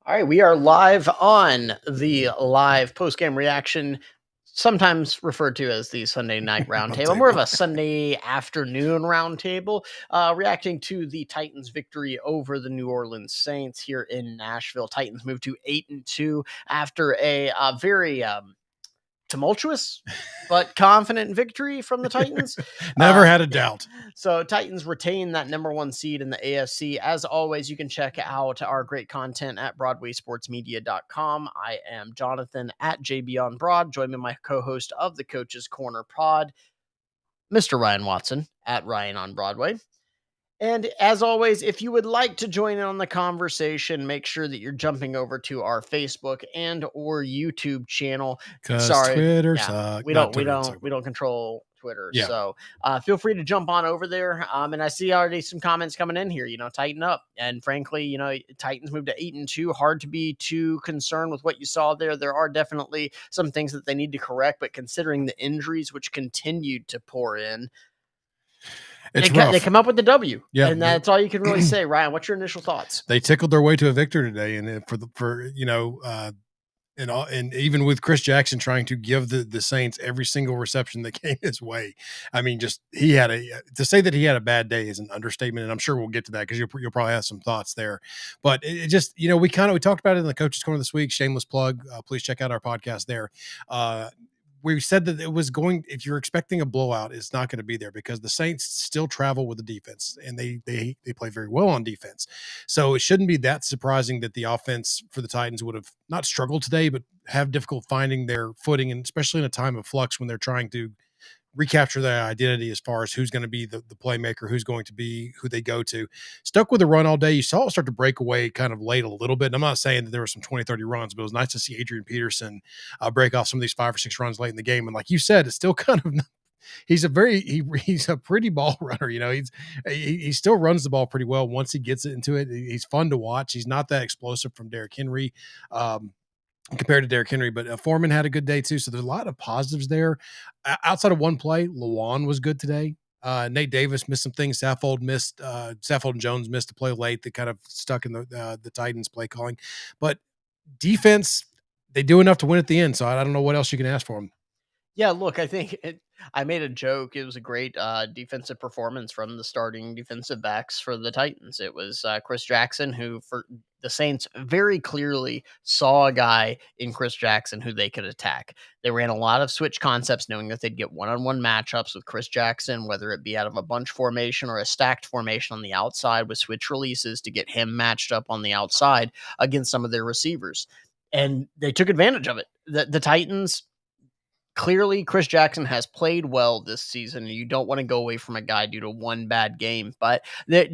All right, we are live on the live post-game reaction, sometimes referred to as the Sunday night roundtable, more of a Sunday afternoon roundtable, reacting to the Titans' victory over the New Orleans Saints here in Nashville. Titans moved to 8-2 after a very tumultuous but confident victory from the Titans. Never had a doubt. So Titans retain that number one seed in the AFC. As always, you can check out our great content at BroadwaySportsMedia.com. I am Jonathan at JB on Broad. Join me, my co-host of the Coach's Corner Pod, Mr. Ryan Watson at Ryan on Broadway. And as always, if you would like to join in on the conversation, make sure that you're jumping over to our Facebook and or YouTube channel. Because Twitter sucks. We don't control Twitter. Yeah. So feel free to jump on over there. And I see already some comments coming in here, tighten up. And frankly, Titans moved to 8-2. Hard to be too concerned with what you saw there. There are definitely some things that they need to correct, but considering the injuries which continued to pour in, they come up with the W, and that's all you can really say. Ryan, what's your initial thoughts? They tickled their way to a victory today, and and even with Chris Jackson trying to give the Saints every single reception that came his way, I mean, to say that he had a bad day is an understatement, and I'm sure we'll get to that because you'll probably have some thoughts there. But it just, we talked about it in the Coach's Corner this week. Shameless plug. Please check out our podcast there. We said that if you're expecting a blowout, it's not going to be there because the Saints still travel with the defense and they play very well on defense. So it shouldn't be that surprising that the offense for the Titans would have not struggled today, but have difficult finding their footing, and especially in a time of flux when they're trying to recapture their identity as far as who's going to be the playmaker, who's going to be who they go to. Stuck with the run all day. You saw it start to break away kind of late a little bit. And I'm not saying that there were some 20, 30 runs, but it was nice to see Adrian Peterson break off some of these 5 or 6 runs late in the game. And like you said, it's still kind of he's a pretty ball runner. He still runs the ball pretty well once he gets into it. He's fun to watch. He's not that explosive from Derrick Henry. Compared to Derrick Henry, but Foreman had a good day too. So there's a lot of positives there. Outside of one play, Lewan was good today. Nate Davis missed some things. Saffold and Jones missed a play late that kind of stuck in the Titans play calling. But defense, they do enough to win at the end. So I don't know what else you can ask for them. Yeah, look, I think I made a joke. It was a great defensive performance from the starting defensive backs for the Titans. It was Chris Jackson, who for the Saints very clearly saw a guy in Chris Jackson who they could attack. They ran a lot of switch concepts, knowing that they'd get one-on-one matchups with Chris Jackson, whether it be out of a bunch formation or a stacked formation on the outside with switch releases to get him matched up on the outside against some of their receivers. And they took advantage of it. The Titans, clearly, Chris Jackson has played well this season. You don't want to go away from a guy due to one bad game, but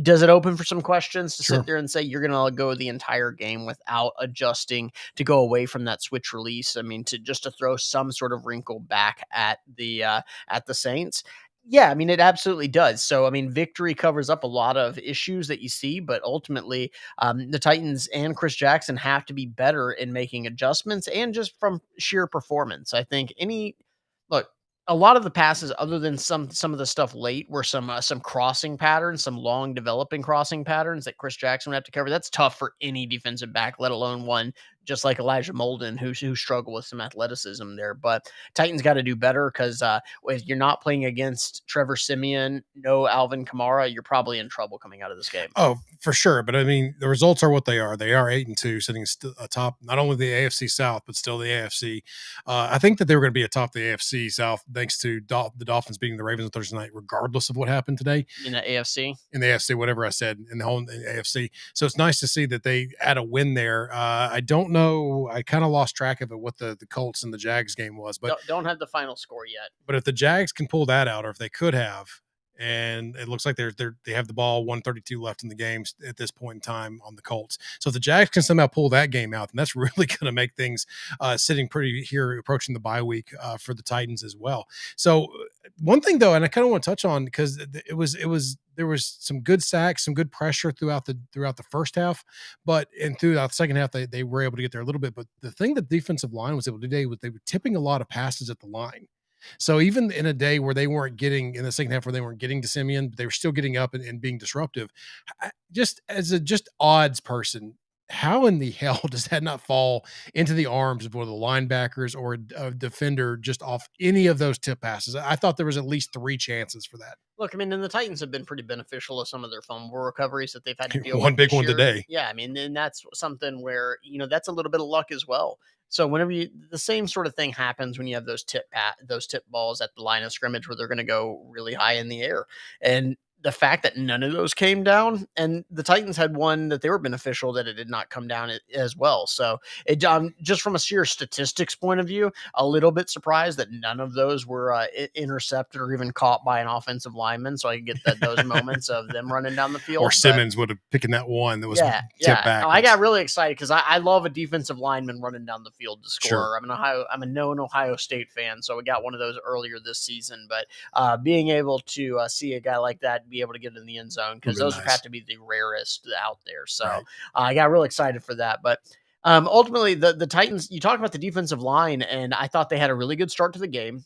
does it open for some questions to sit there and say you're going to go the entire game without adjusting to go away from that switch release? I mean, to throw some sort of wrinkle back at the Saints. Yeah, I mean, it absolutely does. So, I mean, victory covers up a lot of issues that you see, but ultimately, the Titans and Chris Jackson have to be better in making adjustments and just from sheer performance. I think a lot of the passes, other than some of the stuff late, were some crossing patterns, some long developing crossing patterns that Chris Jackson would have to cover. That's tough for any defensive back, let alone one just like Elijah Molden, who struggled with some athleticism there. But Titans got to do better because if you're not playing against Trevor Siemian, no Alvin Kamara, you're probably in trouble coming out of this game. Oh, for sure. But I mean, the results are what they are. They are 8-2, sitting atop not only the AFC South, but still the AFC. I think that they were going to be atop the AFC South thanks to the Dolphins beating the Ravens on Thursday night, regardless of what happened today. In the AFC? In the AFC, whatever I said, in the whole AFC. So it's nice to see that they had a win there. I don't know. I kind of lost track of it, what the Colts and the Jags game was. But don't have the final score yet. But if the Jags can pull that out, or if they could have, and it looks like they have the ball, 132 left in the game at this point in time on the Colts. So if the Jags can somehow pull that game out, then that's really going to make things sitting pretty here, approaching the bye week for the Titans as well. So one thing though, and I kind of want to touch on, because there was some good sacks, some good pressure throughout the first half, but throughout the second half they were able to get there a little bit. But the thing that the defensive line was able to do today was they were tipping a lot of passes at the line. So even in a day where they weren't getting, in the second half where they weren't getting to Siemian, but they were still getting up and being disruptive, just as a odds person, how in the hell does that not fall into the arms of one of the linebackers or a defender just off any of those tip passes? I thought there was at least 3 chances for that. Look, I mean, and the Titans have been pretty beneficial of some of their fumble recoveries that they've had to deal One with big this one year. today. Yeah, I mean, and that's something where, that's a little bit of luck as well. So whenever the same sort of thing happens when you have those tip balls at the line of scrimmage where they're going to go really high in the air, and the fact that none of those came down, and the Titans had one that they were beneficial that it did not come down as well. So just from a sheer statistics point of view, a little bit surprised that none of those were intercepted or even caught by an offensive lineman, so I could get those moments of them running down the Or field. But Simmons would have picking that one that was yeah, tipped yeah. No, I backwards. got really excited because I love a defensive lineman running down the field to Sure. score. I'm a known Ohio State fan, so we got one of those earlier this season. But being able to see a guy like that be able to get in the end zone, Would because have been those have nice. to be the rarest out there. So Right. I got really excited for that. But ultimately, the Titans. You talk about the defensive line, and I thought they had a really good start to the game.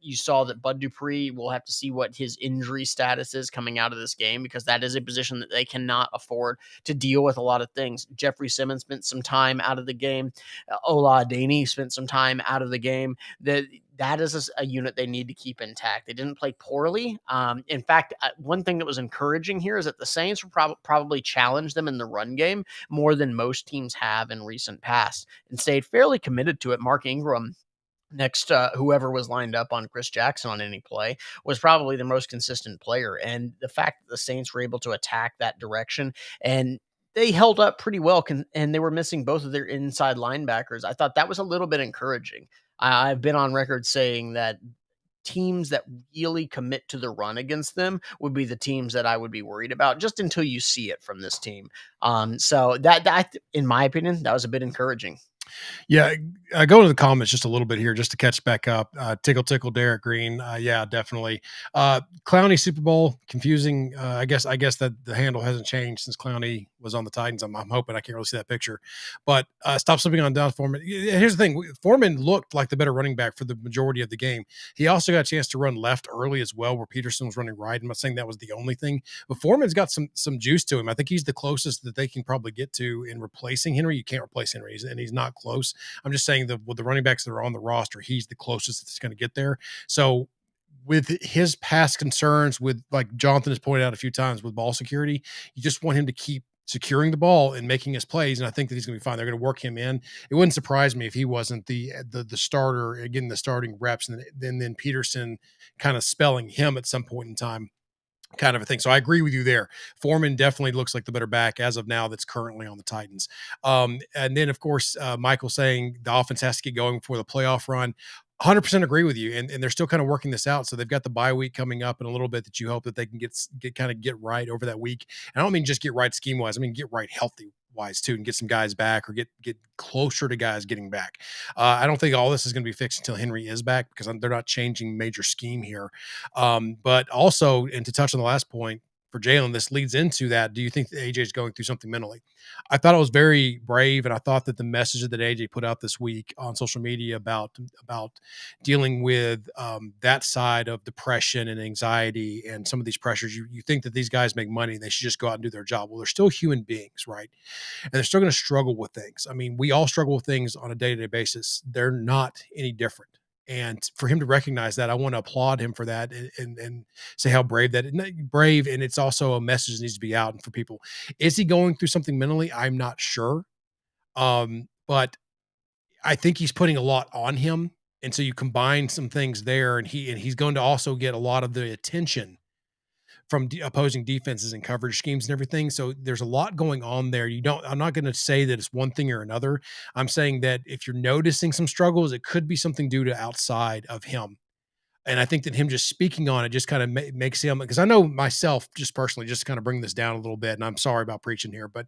You saw that Bud Dupree will have to see what his injury status is coming out of this game, because that is a position that they cannot afford to deal with a lot of things. Jeffrey Simmons spent some time out of the game. Ola Daney spent some time out of the game. That is a unit they need to keep intact. They didn't play poorly. In fact, one thing that was encouraging here is that the Saints will probably challenge them in the run game more than most teams have in recent past, and stayed fairly committed to it. Mark Ingram, next whoever was lined up on Chris Jackson on any play, was probably the most consistent player. And the fact that the Saints were able to attack that direction, and they held up pretty well, and they were missing both of their inside linebackers, I thought that was a little bit encouraging. I've been on record saying that teams that really commit to the run against them would be the teams that I would be worried about, just until you see it from this team. So that in my opinion, that was a bit encouraging. Yeah, go to the comments just a little bit here just to catch back up. Tickle tickle Derek Green. Yeah, definitely. Clowney Super Bowl confusing. I guess that the handle hasn't changed since Clowney was on the Titans. I'm hoping I can't really see that picture, but stop slipping on down Foreman. Here's the thing: Foreman looked like the better running back for the majority of the game. He also got a chance to run left early as well, where Peterson was running right. I'm not saying that was the only thing, but Foreman's got some juice to him. I think he's the closest that they can probably get to in replacing Henry. You can't replace Henry, and he's not close. I'm just saying that with the running backs that are on the roster, he's the closest that's going to get there. So with his past concerns, with like Jonathan has pointed out a few times with ball security, you just want him to keep securing the ball and making his plays. And I think that he's going to be fine. They're going to work him in. It wouldn't surprise me if he wasn't the starter, again, the starting reps, and then Peterson kind of spelling him at some point in time, kind of a thing. So I agree with you there. Foreman definitely looks like the better back as of now that's currently on the Titans. And then, of course, Michael saying the offense has to get going before the playoff run. 100% agree with you. And they're still kind of working this out. So they've got the bye week coming up in a little bit that you hope that they can get right over that week. And I don't mean just get right scheme wise. I mean, get right healthy wise too, and get some guys back, or get closer to guys getting back. I don't think all this is going to be fixed until Henry is back, because they're not changing major scheme here. But also, and to touch on the last point for Jalen, this leads into that. Do you think that AJ is going through something mentally? I thought it was very brave, and I thought that the message that AJ put out this week on social media about dealing with that side of depression and anxiety and some of these pressures. You think that these guys make money, they should just go out and do their job. Well, they're still human beings, right? And they're still going to struggle with things. I mean, we all struggle with things on a day-to-day basis. They're not any different. And for him to recognize that, I want to applaud him for that, and say how brave. And it's also a message that needs to be out and for people. Is he going through something mentally? I'm not sure. But I think he's putting a lot on him. And so you combine some things there, and he's going to also get a lot of the attention from opposing defenses and coverage schemes and everything. So there's a lot going on there. I'm not going to say that it's one thing or another. I'm saying that if you're noticing some struggles, it could be something due to outside of him. And I think that him just speaking on it just kind of makes him, because I know myself just personally, just to kind of bring this down a little bit. And I'm sorry about preaching here, but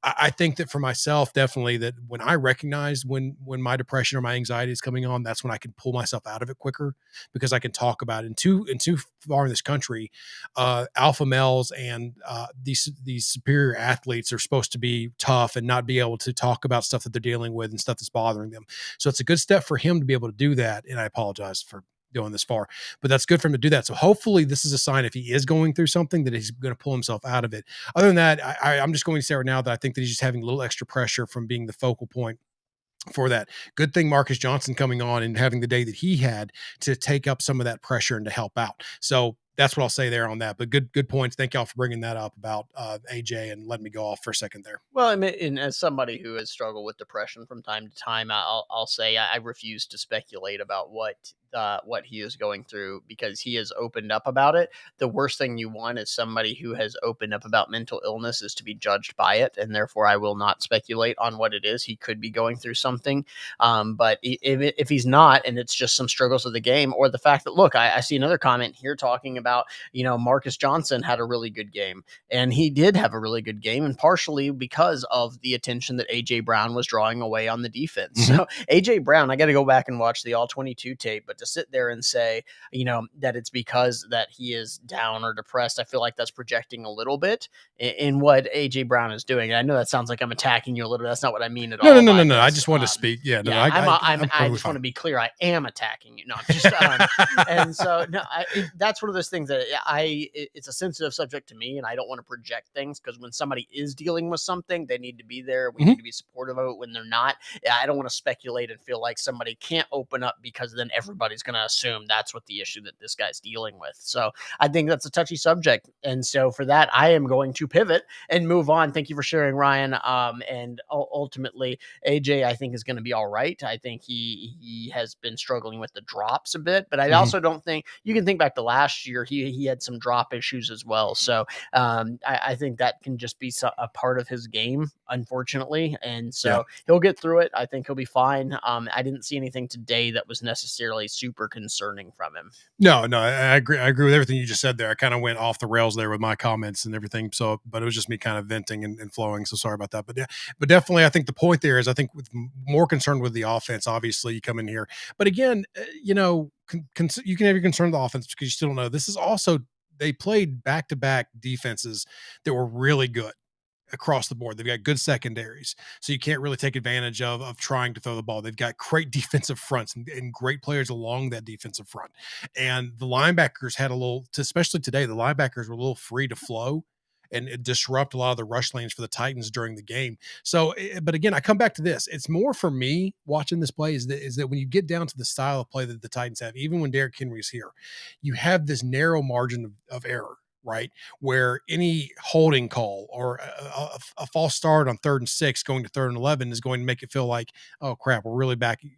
I think that for myself, definitely, that when I recognize when my depression or my anxiety is coming on, that's when I can pull myself out of it quicker, because I can talk about it. And too far in this country, alpha males and these superior athletes are supposed to be tough and not be able to talk about stuff that they're dealing with and stuff that's bothering them. So it's a good step for him to be able to do that. And I apologize for doing this far. But that's good for him to do that. So hopefully this is a sign, if he is going through something, that he's going to pull himself out of it. Other than that, I'm just going to say right now that I think that he's just having a little extra pressure from being the focal point for that. Good thing Marcus Johnson coming on and having the day that he had to take up some of that pressure and to help out. So that's what I'll say there on that. But good points. Thank y'all for bringing that up about AJ and letting me go off for a second there. Well, I mean, and as somebody who has struggled with depression from time to time, I'll say I refuse to speculate about what he is going through, because he has opened up about it. The worst thing you want is somebody who has opened up about mental illness is to be judged by it, and therefore I will not speculate on what it is. He could be going through something, but if he's not, and it's just some struggles of the game, or the fact that, look, I see another comment here talking about, Marcus Johnson had a really good game, and he did have a really good game, and partially because of the attention that AJ Brown was drawing away on the defense. Mm-hmm. So AJ Brown, I got to go back and watch the all 22 tape, but to sit there and say, that it's because that he is down or depressed, I feel like that's projecting a little bit in what AJ Brown is doing. And I know that sounds like I'm attacking you a little bit. That's not what I mean at all. No. I just wanted to speak. Yeah, no, I just want to be clear. I am attacking you. No, I'm just, and so no, that's one of those things that it's a sensitive subject to me, and I don't want to project things, because when somebody is dealing with something, they need to be there. We need to be supportive of it. When they're not, I don't want to speculate and feel like somebody can't open up, because then everybody's going to assume that's what the issue that this guy's dealing with. So I think that's a touchy subject. And so for that, I am going to pivot and move on. Thank you for sharing, Ryan. And ultimately, AJ, I think, is going to be all right. I think he has been struggling with the drops a bit, but I also don't think you can think back to last year. He had some drop issues as well. So I think that can just be a part of his game, unfortunately. And so he'll get through it. I think he'll be fine. I didn't see anything today that was necessarily super concerning from him. No, I agree. I agree with everything you just said there. I kind of went off the rails there with my comments and everything. So, but it was just me kind of venting and flowing. So sorry about that. But yeah, but definitely, I think the point there is, I think with more concerned with the offense. Obviously, you come in here, but again, you can have your concern with the offense because you still don't know. This is also, they played back-to-back defenses that were really good across the board. They've got good secondaries, so you can't really take advantage of trying to throw the ball. They've got great defensive fronts and great players along that defensive front. And the linebackers had a little, especially today, the linebackers were a little free to flow and disrupt a lot of the rush lanes for the Titans during the game. So, but again, I come back to this. It's more for me watching this play is that when you get down to the style of play that the Titans have, even when Derrick Henry's here, you have this narrow margin of error, right? Where any holding call or a false start on 3rd and 6 going to 3rd and 11 is going to make it feel like, oh crap, we're really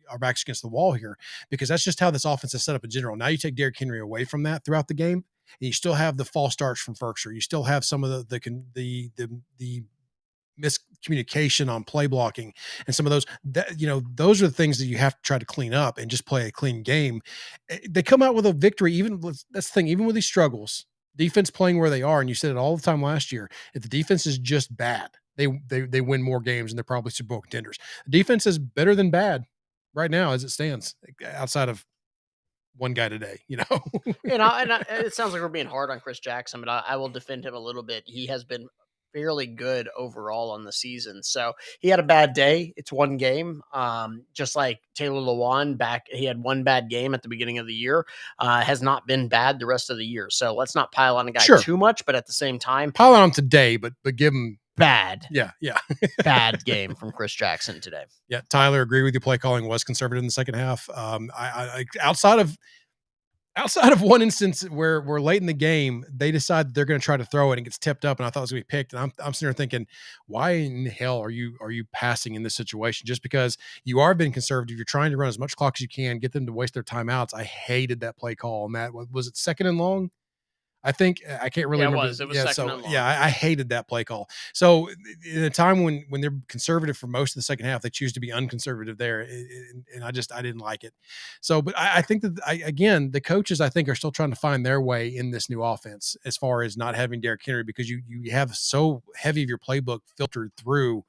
our backs against the wall here, because that's just how this offense is set up in general. Now you take Derrick Henry away from that throughout the game, and you still have the false starts from Firkser. You still have some of the miscommunication on play blocking and some of those, those are the things that you have to try to clean up and just play a clean game. They come out with a victory. That's the thing, even with these struggles, defense playing where they are. And you said it all the time last year, if the defense is just bad, they win more games and they're probably Super Bowl contenders. The defense is better than bad right now as it stands, outside of one guy today, It sounds like we're being hard on Chris Jackson, but I will defend him a little bit. He has been fairly good overall on the season. So he had a bad day. It's one game. Just like Taylor Lewan he had one bad game at the beginning of the year, has not been bad the rest of the year. So let's not pile on a guy too much, but at the same time, pile on him today, but give him bad. Yeah. Bad game from Chris Jackson today. Yeah. Tyler, agree with you. Play calling was conservative in the second half. I outside of one instance where we're late in the game, they decide that they're going to try to throw it and it gets tipped up, and I thought it was going to be picked. And I'm sitting there thinking, why in the hell are you passing in this situation? Just because you are being conservative, you're trying to run as much clock as you can, get them to waste their timeouts. I hated that play call on that. Was it 2nd and long? I think I can't really remember. It was second and long. I hated that play call. So in a time when they're conservative for most of the second half, they choose to be unconservative there, and I didn't like it. So, but I think that again, the coaches I think are still trying to find their way in this new offense as far as not having Derrick Henry, because you have so heavy of your playbook filtered through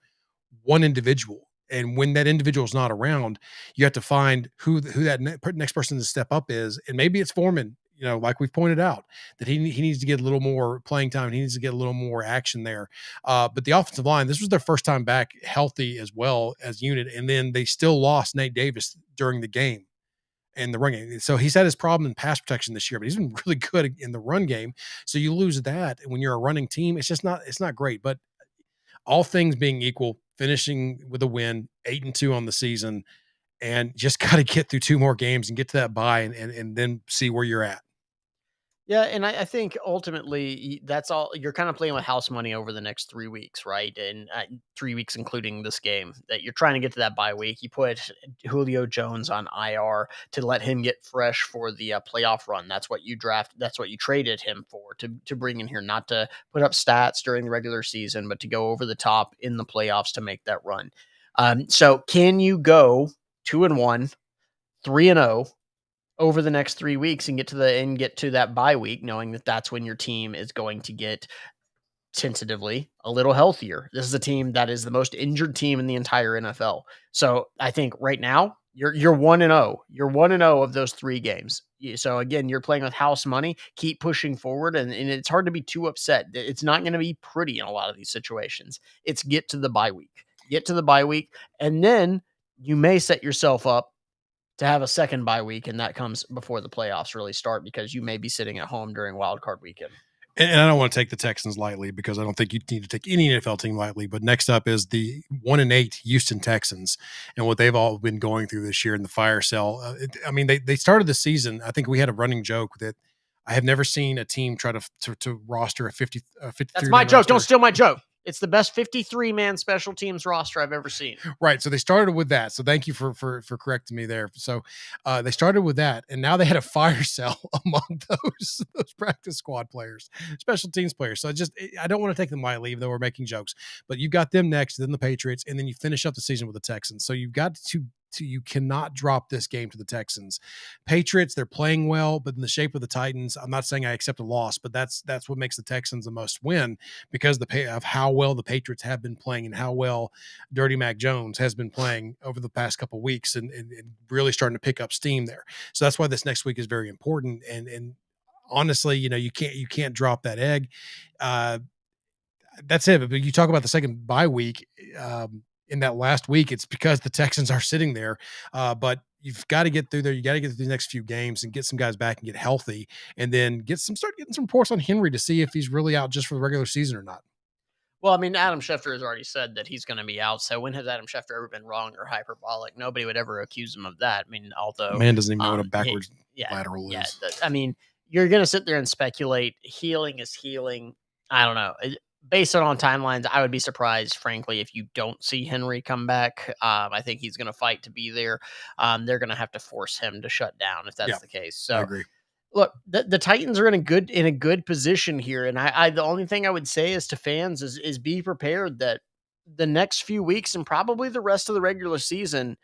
one individual. And when that individual is not around, you have to find who that next person to step up is. And maybe it's Foreman, like we've pointed out, that he needs to get a little more playing time. He needs to get a little more action there. But the offensive line, this was their first time back healthy as well as unit. And then they still lost Nate Davis during the game. in the run game. So he's had his problem in pass protection this year, but he's been really good in the run game. So you lose that when you're a running team. It's not great. But all things being equal, finishing with a win, 8-2 on the season, and just got to get through 2 more games and get to that bye and then see where you're at. Yeah, and I think ultimately that's all you're kind of playing with house money over the next 3 weeks, right? And 3 weeks, including this game, that you're trying to get to that bye week. You put Julio Jones on IR to let him get fresh for the playoff run. That's what you draft. That's what you traded him for to bring in here, not to put up stats during the regular season, but to go over the top in the playoffs to make that run. So can you go 2-1, 3-0? Over the next 3 weeks and get to that bye week, knowing that that's when your team is going to get tentatively a little healthier. This is a team that is the most injured team in the entire NFL. So I think right now you're 1-0. You're 1-0 of those 3 games. So again, you're playing with house money. Keep pushing forward, and it's hard to be too upset. It's not going to be pretty in a lot of these situations. It's get to the bye week. Get to the bye week, and then you may set yourself up to have a second bye week, and that comes before the playoffs really start because you may be sitting at home during wild card weekend. And I don't want to take the Texans lightly because I don't think you need to take any NFL team lightly. But next up is the 1-8 Houston Texans and what they've all been going through this year in the fire cell. They started the season. I think we had a running joke that I have never seen a team try to roster a 53. That's my joke. Don't steal my joke. It's the best 53-man special teams roster I've ever seen. Right. So they started with that. So thank you for correcting me there. So they started with that, and now they had a fire cell among those practice squad players, special teams players. So I don't want to take them lightly, even though we're making jokes. But you've got them next, then the Patriots, and then you finish up the season with the Texans. So you've got to you cannot drop this game to the Texans. Patriots, they're playing well, but in the shape of the Titans, I'm not saying I accept a loss, but that's what makes the Texans a must win because of how well the Patriots have been playing and how well Dirty Mac Jones has been playing over the past couple of weeks and really starting to pick up steam there. So that's why this next week is very important. And honestly, you can't drop that egg. That's it. But you talk about the second bye week. In that last week, it's because the Texans are sitting there. But you've got to get through there. You got to get through the next few games and get some guys back and get healthy, and then start getting some reports on Henry to see if he's really out just for the regular season or not. Well, I mean, Adam Schefter has already said that he's going to be out. So when has Adam Schefter ever been wrong or hyperbolic? Nobody would ever accuse him of that. I mean, although Man doesn't even know what a backwards lateral yeah, is. I mean, you're going to sit there and speculate. Healing is healing. I don't know. Based on timelines, I would be surprised, frankly, if you don't see Henry come back. I think he's going to fight to be there. They're going to have to force him to shut down if that's the case. So I agree. look, the Titans are in a good position here, and I the only thing I would say is to fans is be prepared that the next few weeks and probably the rest of the regular season,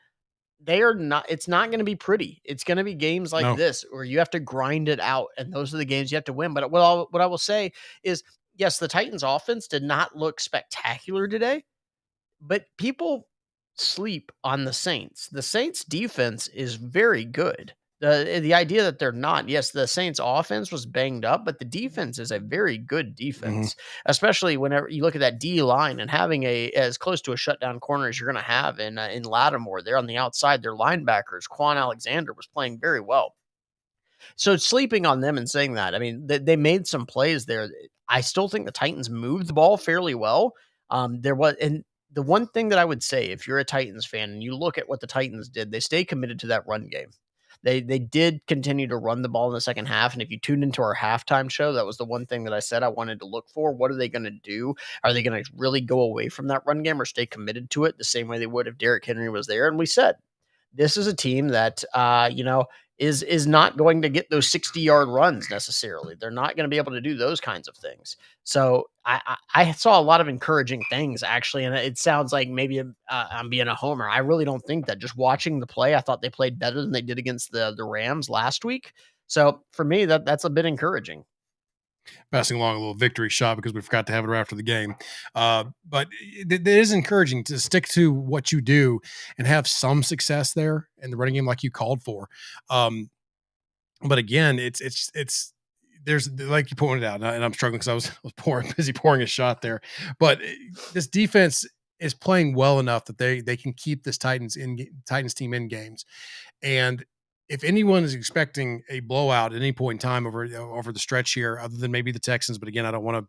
it's not going to be pretty. It's going to be games like this where you have to grind it out, and those are the games you have to win. But what I will say is, yes, the Titans offense did not look spectacular today, but people sleep on the Saints. The Saints defense is very good. The idea that they're not, yes, the Saints offense was banged up, but the defense is a very good defense, especially whenever you look at that D line and having as close to a shutdown corner as you're going to have in Lattimore. They're on the outside. Their linebackers, Quan Alexander, was playing very well. So sleeping on them and saying that, I mean, they made some plays there. I still think the Titans moved the ball fairly well. And the one thing that I would say, if you're a Titans fan and you look at what the Titans did, they stay committed to that run game. They did continue to run the ball in the second half. And if you tuned into our halftime show, that was the one thing that I said I wanted to look for. What are they going to do? Are they going to really go away from that run game or stay committed to it the same way they would if Derrick Henry was there? And we said, this is a team that, is not going to get those 60-yard runs necessarily. They're not going to be able to do those kinds of things. So I saw a lot of encouraging things, actually, and it sounds like maybe I'm being a homer. I really don't think that. Just watching the play, I thought they played better than they did against the Rams last week. So for me, that's a bit encouraging. Passing along a little victory shot because we forgot to have it right after the game. But it is encouraging to stick to what you do and have some success there in the running game like you called for. But again, it's there's, like you pointed out, and I'm struggling because I was busy pouring a shot there. But this defense is playing well enough that they can keep this Titans team in games. And if anyone is expecting a blowout at any point in time over the stretch here, other than maybe the Texans, but again, I don't want to.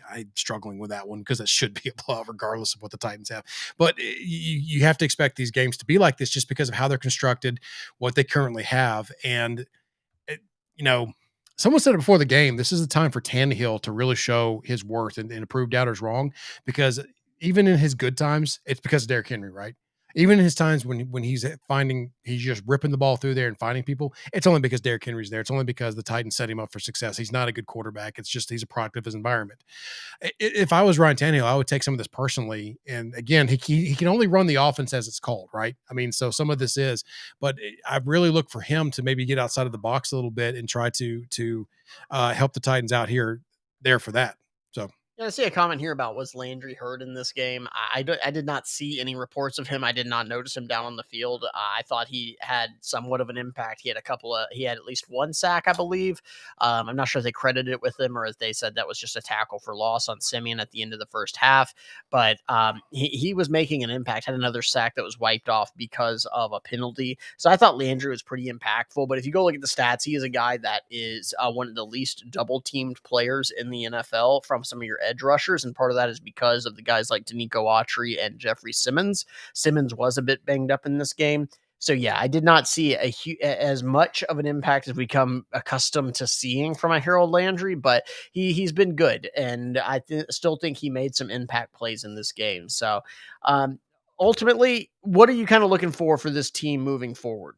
I'm struggling with that one because it should be a blowout regardless of what the Titans have. But you have to expect these games to be like this just because of how they're constructed, what they currently have, and it, you know, someone said it before the game. This is the time for Tannehill to really show his worth and prove doubters wrong. Because even in his good times, it's because of Derrick Henry, right? Even in his times when he's just ripping the ball through there and finding people, it's only because Derrick Henry's there. It's only because the Titans set him up for success. He's not a good quarterback. It's just he's a product of his environment. If I was Ryan Tannehill, I would take some of this personally. And again, he can only run the offense as it's called, right? I mean, so some of this is, but I really look for him to maybe get outside of the box a little bit and try to help the Titans out here there for that. So Yeah, I see a comment here about was Landry hurt in this game. I did not see any reports of him. I did not notice him down on the field. I thought he had somewhat of an impact. He had at least one sack, I believe. I'm not sure if they credited it with him or if they said that was just a tackle for loss on Simeon at the end of the first half. But he was making an impact. Had another sack that was wiped off because of a penalty. So I thought Landry was pretty impactful. But if you go look at the stats, he is a guy that is one of the least double teamed players in the NFL from some of your edge rushers, and part of that is because of the guys like Danico Autry and Jeffrey Simmons. Simmons was a bit banged up in this game. So yeah, I did not see as much of an impact as we come accustomed to seeing from a Harold Landry, but he's been good, and I still think he made some impact plays in this game. So ultimately, what are you kind of looking for this team moving forward?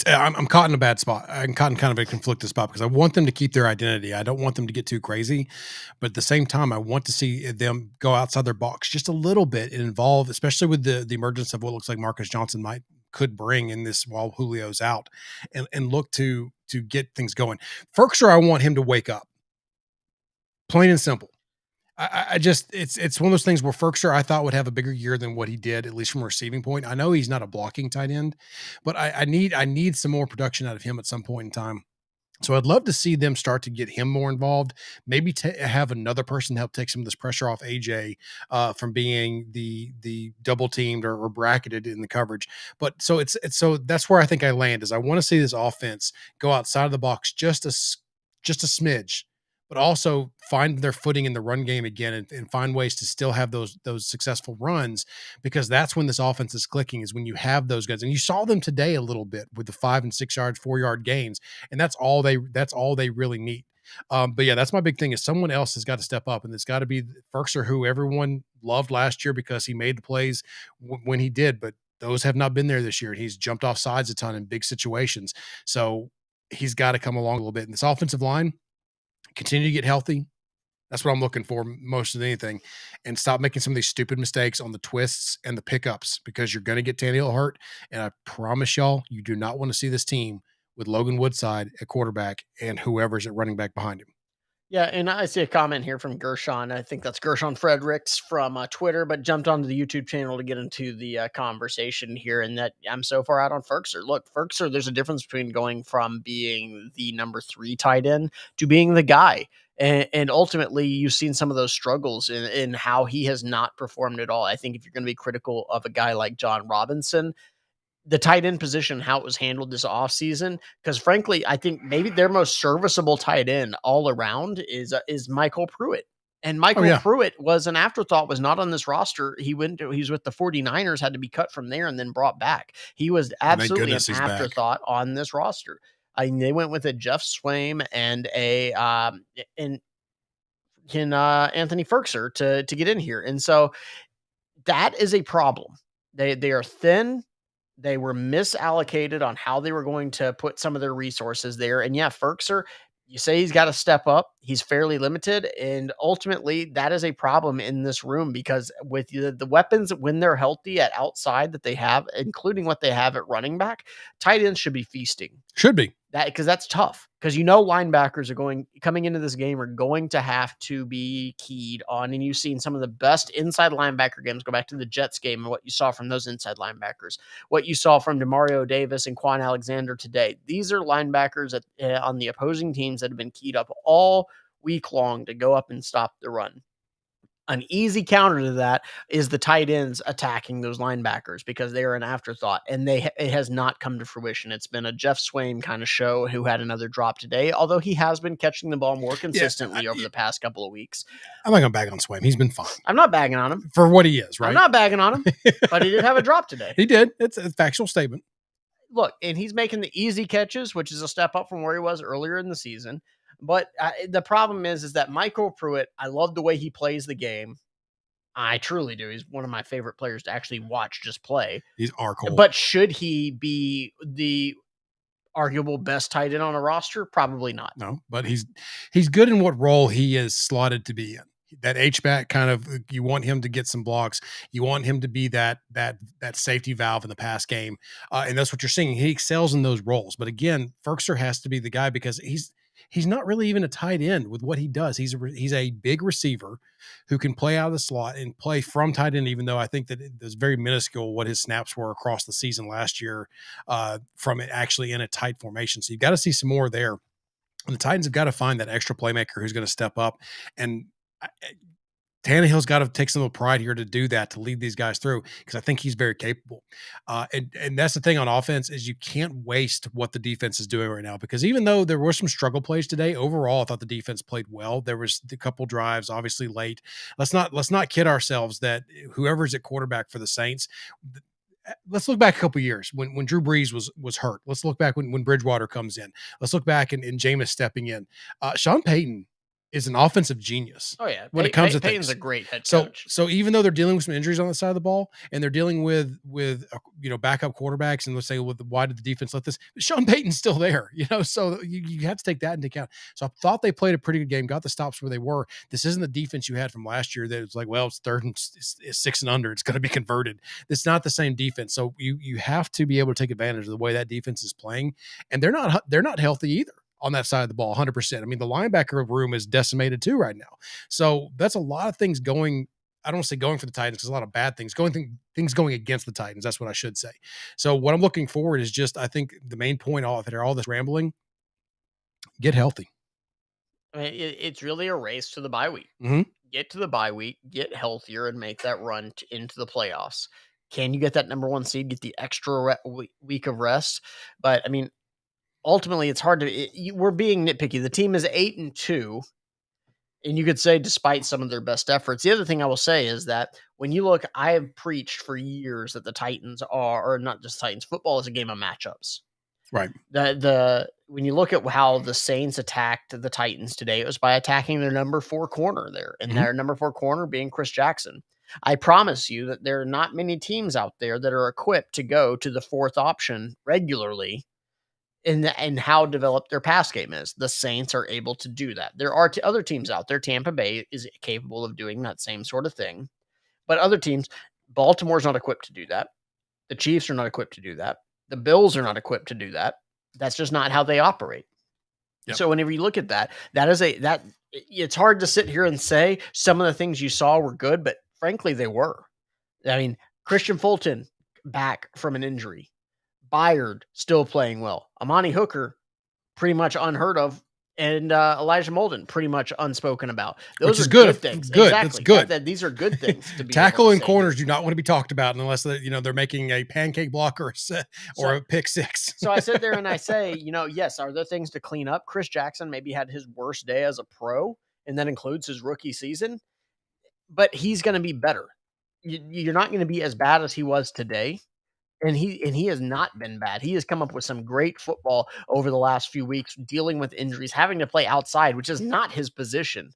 I'm caught in a bad spot. I'm caught in kind of a conflicted spot because I want them to keep their identity. I don't want them to get too crazy, but at the same time, I want to see them go outside their box just a little bit and involve, especially with the emergence of what looks like Marcus Johnson could bring in this while Julio's out, and look to get things going. Firkser, I want him to wake up, plain and simple. I just it's one of those things where Firkser I thought would have a bigger year than what he did, at least from a receiving point. I know he's not a blocking tight end, but I need some more production out of him at some point in time. So I'd love to see them start to get him more involved. Maybe have another person help take some of this pressure off AJ from being the double teamed or bracketed in the coverage. But so so that's where I think I land is I want to see this offense go outside of the box just a smidge, but also find their footing in the run game again and find ways to still have those successful runs, because that's when this offense is clicking, is when you have those guys. And you saw them today a little bit with the 5 and 6 yards, 4-yard gains, and that's all they really need. But yeah, that's my big thing is someone else has got to step up, and it's got to be Firkser, who everyone loved last year because he made the plays when he did, but those have not been there this year. He's jumped off sides a ton in big situations. So he's got to come along a little bit. And this offensive line, continue to get healthy. That's what I'm looking for most of anything. And stop making some of these stupid mistakes on the twists and the pickups, because you're going to get Tannehill hurt. And I promise y'all, you do not want to see this team with Logan Woodside at quarterback and whoever's at running back behind him. Yeah, and I see a comment here from Gershon. I think that's Gershon Fredericks from Twitter, but jumped onto the YouTube channel to get into the conversation here. And that I'm so far out on Firkser. Look, Firkser, there's a difference between going from being the number 3 tight end to being the guy. And ultimately, you've seen some of those struggles in how he has not performed at all. I think if you're going to be critical of a guy like John Robinson, the tight end position, how it was handled this offseason, because frankly, I think maybe their most serviceable tight end all around is Michael Pruitt. And Oh Michael yeah. Pruitt was an afterthought, was not on this roster. He was with the 49ers, had to be cut from there and then brought back. He was And thank absolutely an goodness he's back. afterthought on this roster. I mean, they went with a Jeff Swaim and a and can Anthony Firkser to get in here. And so that is a problem. They are thin. They were misallocated on how they were going to put some of their resources there. And yeah, Firkser, you say he's got to step up. He's fairly limited. And ultimately, that is a problem in this room, because with the weapons, when they're healthy at outside that they have, including what they have at running back, tight ends should be feasting. Should be. That because that's tough, because linebackers are coming into this game are going to have to be keyed on, and you've seen some of the best inside linebacker games. Go back to the Jets game and what you saw from those inside linebackers, what you saw from Demario Davis and Quan Alexander today. These are linebackers on the opposing teams that have been keyed up all week long to go up and stop the run. An easy counter to that is the tight ends attacking those linebackers because they are an afterthought, and it has not come to fruition. It's been a Jeff Swain kind of show, who had another drop today, although he has been catching the ball more consistently over the past couple of weeks. I'm not going to bag on Swain. He's been fine. I'm not bagging on him. For what he is, right? I'm not bagging on him, but he did have a drop today. He did. It's a factual statement. Look, and he's making the easy catches, which is a step up from where he was earlier in the season. But the problem is that Michael Pruitt, I love the way he plays the game. I truly do. He's one of my favorite players to actually watch just play. He's arcole. But should he be the arguable best tight end on a roster? Probably not. No, but he's good in what role he is slotted to be in. That H-back kind of, you want him to get some blocks. You want him to be that safety valve in the pass game. And that's what you're seeing. He excels in those roles. But again, Firkser has to be the guy because he's not really even a tight end with what he does. He's a big receiver who can play out of the slot and play from tight end, even though I think that it's very minuscule what his snaps were across the season last year from it actually in a tight formation. So you've got to see some more there. And the Titans have got to find that extra playmaker who's going to step up. And Tannehill's got to take some of the pride here to do that, to lead these guys through, because I think he's very capable. And that's the thing on offense is you can't waste what the defense is doing right now, because even though there were some struggle plays today, overall I thought the defense played well. There was a couple drives, obviously late. Let's not kid ourselves that whoever's at quarterback for the Saints, let's look back a couple years when Drew Brees was hurt. Let's look back when Bridgewater comes in. Let's look back and Jameis stepping in. Sean Payton is an offensive genius. Oh yeah, when it comes to Payton's things. a great head coach. So even though they're dealing with some injuries on the side of the ball, and they're dealing with backup quarterbacks, and let's say, well, why did the defense let this? But Sean Payton's still there, so you have to take that into account. So I thought they played a pretty good game, got the stops where they were. This isn't the defense you had from last year that was like, well, it's third and it's 6 and under, it's going to be converted. It's not the same defense. So you have to be able to take advantage of the way that defense is playing, and they're not healthy either on that side of the ball, 100%. I mean, the linebacker room is decimated too right now. So that's a lot of things going. I don't want to say going for the Titans, because a lot of bad things things going against the Titans. That's what I should say. So what I'm looking forward is just, I think the main point after all this rambling, get healthy. I mean, it's really a race to the bye week. Mm-hmm. Get to the bye week, get healthier, and make that run into the playoffs. Can you get that number 1 seed, get the extra week of rest? But I mean, ultimately, it's hard to. We're being nitpicky. The team is 8-2, and you could say despite some of their best efforts. The other thing I will say is that when you look, I have preached for years that the Titans or not just Titans, football is a game of matchups. Right. When you look at how the Saints attacked the Titans today, it was by attacking their number 4 corner there, and their number 4 corner being Chris Jackson. I promise you that there are not many teams out there that are equipped to go to the 4th option regularly and how developed their pass game is. The Saints are able to do that. There are other teams out there. Tampa Bay is capable of doing that same sort of thing. But other teams, Baltimore's not equipped to do that. The Chiefs are not equipped to do that. The Bills are not equipped to do that. That's just not how they operate. Yep. So whenever you look at that it's hard to sit here and say some of the things you saw were good, but frankly, they were. I mean, Christian Fulton back from an injury. Byard still playing well. Amani Hooker, pretty much unheard of, and Elijah Molden, pretty much unspoken about. Those Which is are good things. Good. Exactly. That's good. These are good things to be. Tackle and corners do not want to be talked about unless they're making a pancake block or a pick six. So I sit there and I say, yes, are there things to clean up? Chris Jackson maybe had his worst day as a pro, and that includes his rookie season, but he's going to be better. You're not going to be as bad as he was today. And he has not been bad. He has come up with some great football over the last few weeks, dealing with injuries, having to play outside, which is not his position.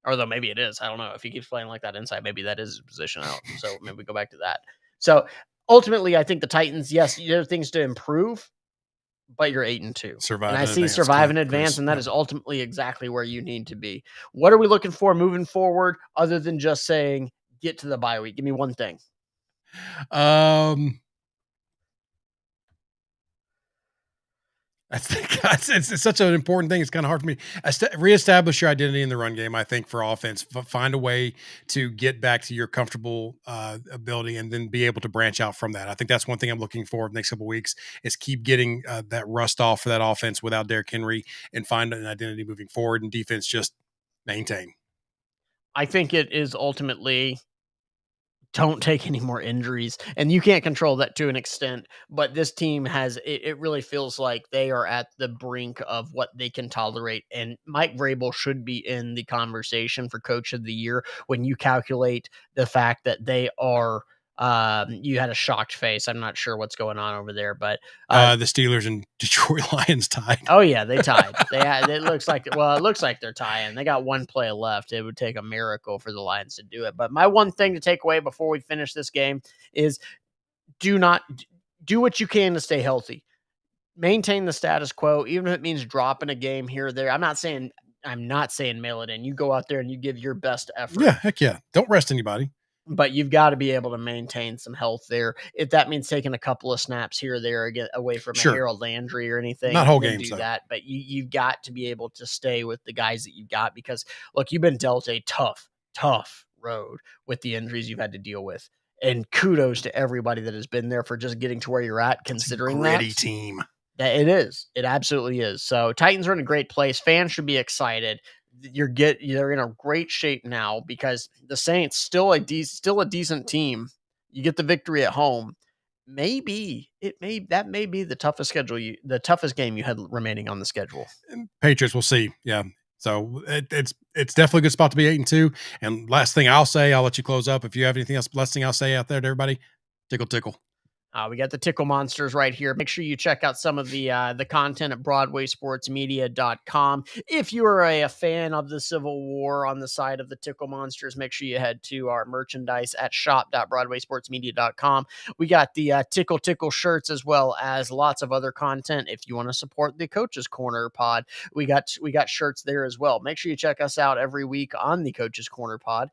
Although maybe it is. I don't know. If he keeps playing like that inside, maybe that is his position out. So maybe we go back to that. So ultimately, I think the Titans, yes, there are things to improve, but you're 8-2. Survive. And I see survive and advance, and that is ultimately exactly where you need to be. What are we looking for moving forward, other than just saying get to the bye week? Give me one thing. It's such an important thing. It's kind of hard for me. Reestablish your identity in the run game, I think, for offense. Find a way to get back to your comfortable ability and then be able to branch out from that. I think that's one thing I'm looking for the next couple of weeks is keep getting that rust off for that offense without Derrick Henry and find an identity moving forward, and defense just maintain. I think it is ultimately don't take any more injuries. And you can't control that to an extent, but this team has it really feels like they are at the brink of what they can tolerate. And Mike Vrabel should be in the conversation for coach of the year when you calculate the fact that they are you had a shocked face. I'm not sure what's going on over there, but The Steelers and Detroit Lions tied. oh yeah, they tied. They had. It looks like it looks like they're tying. They got one play left. It would take a miracle for the Lions to do it. But my one thing to take away before we finish this game is do not do what you can to stay healthy. Maintain the status quo, even if it means dropping a game here or there. I'm not saying mail it in. You go out there and you give your best effort, Yeah, heck yeah. Don't rest anybody. but you've got to be able to maintain some health there. If that means taking a couple of snaps here or there again away from a Sure. Harold Landry or anything, Not whole then games, do though. that. But you've got to be able to stay with the guys that you've got because look, you've been dealt a tough road with the injuries you've had to deal with. And kudos to everybody that has been there for just getting to where you're at, considering that. Gritty team. That it is. It absolutely is. So Titans are in a great place. Fans should be excited. You're in a great shape now because the Saints still a decent team. You get the victory at home. That may be the toughest the toughest game you had remaining on the schedule. Patriots, we'll see. Yeah. So it's definitely a good spot to be 8-2. And last thing I'll say, I'll let you close up. If you have anything else, last thing I'll say out there to everybody, tickle, tickle. We got the Tickle Monsters right here. Make sure you check out some of the content at BroadwaySportsMedia.com. If you are a fan of the Civil War on the side of the Tickle Monsters, make sure you head to our merchandise at shop.BroadwaySportsMedia.com. We got the Tickle Tickle shirts as well as lots of other content. If you want to support the Coach's Corner pod, we got shirts there as well. Make sure you check us out every week on the Coach's Corner pod.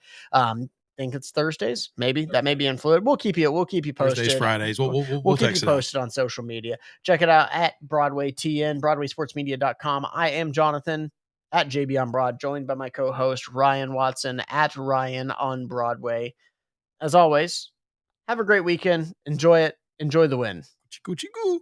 Think it's Thursdays. Maybe that may be in fluid. We'll keep you posted. Thursdays, Fridays. We'll keep text you posted on social media. Check it out at Broadway TN, BroadwaySportsMedia.com. I am Jonathan at JB on Broad, joined by my co-host Ryan Watson at Ryan on Broadway. As always, have a great weekend. Enjoy it. Enjoy the win. Gucci, Gucci, goo.